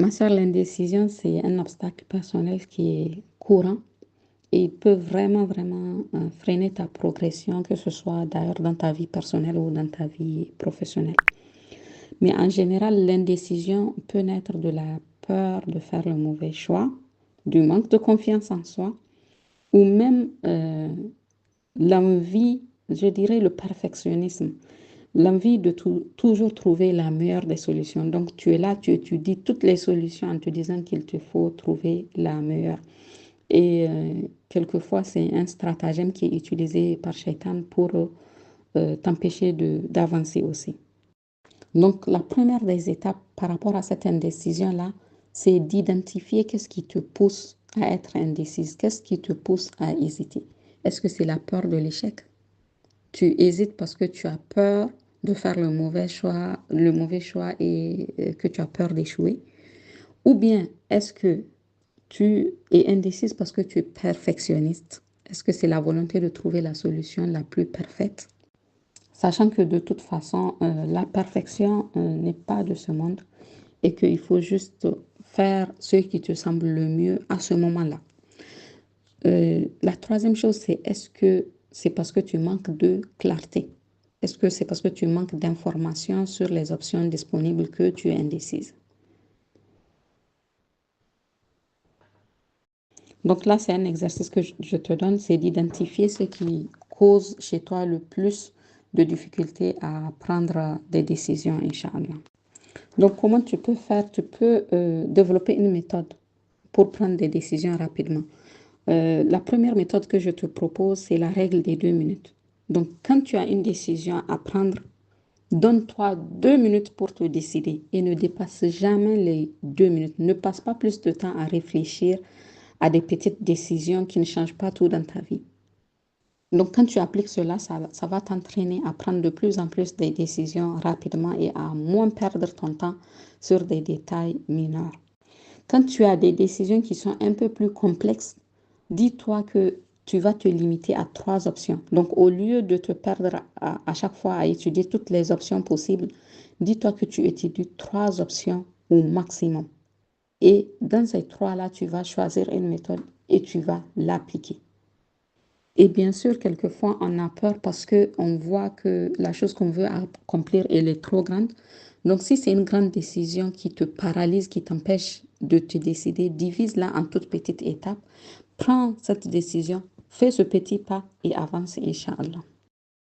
Ma chère, l'indécision, c'est un obstacle personnel qui est courant et il peut vraiment freiner ta progression, que ce soit d'ailleurs dans ta vie personnelle ou dans ta vie professionnelle. Mais en général, l'indécision peut naître de la peur de faire le mauvais choix, du manque de confiance en soi ou même l'envie, je dirais le perfectionnisme. L'envie de toujours trouver la meilleure des solutions. Donc, tu es là, tu étudies toutes les solutions en te disant qu'il te faut trouver la meilleure. Et quelquefois, c'est un stratagème qui est utilisé par Shaitan pour t'empêcher d'avancer aussi. Donc, la première des étapes par rapport à cette indécision-là, c'est d'identifier qu'est-ce qui te pousse à être indécise, qu'est-ce qui te pousse à hésiter. Est-ce que c'est la peur de l'échec? Tu hésites parce que tu as peur de faire le mauvais choix et que tu as peur d'échouer. Ou bien est-ce que tu es indécise parce que tu es perfectionniste? Est-ce que c'est la volonté de trouver la solution la plus parfaite? Sachant que de toute façon, la perfection n'est pas de ce monde et qu'il faut juste faire ce qui te semble le mieux à ce moment-là. La troisième chose, c'est est-ce que c'est parce que tu manques de clarté? Est-ce que c'est parce que tu manques d'informations sur les options disponibles que tu es indécise? Donc là, c'est un exercice que je te donne, c'est d'identifier ce qui cause chez toi le plus de difficultés à prendre des décisions, Inch'Allah. Donc, comment tu peux faire? Tu peux développer une méthode pour prendre des décisions rapidement. La première méthode que je te propose, c'est la règle des 2 minutes. Donc, quand tu as une décision à prendre, donne-toi 2 minutes pour te décider et ne dépasse jamais les 2 minutes. Ne passe pas plus de temps à réfléchir à des petites décisions qui ne changent pas tout dans ta vie. Donc, quand tu appliques cela, ça va t'entraîner à prendre de plus en plus des décisions rapidement et à moins perdre ton temps sur des détails mineurs. Quand tu as des décisions qui sont un peu plus complexes, dis-toi que tu vas te limiter à 3 options. Donc, au lieu de te perdre à chaque fois à étudier toutes les options possibles, dis-toi que tu étudies 3 options au maximum. Et dans ces 3-là, tu vas choisir une méthode et tu vas l'appliquer. Et bien sûr, quelquefois, on a peur parce qu'on voit que la chose qu'on veut accomplir, elle est trop grande. Donc, si c'est une grande décision qui te paralyse, qui t'empêche de te décider, divise-la en toutes petites étapes. Prends cette décision, fais ce petit pas et avance, Inch'Allah.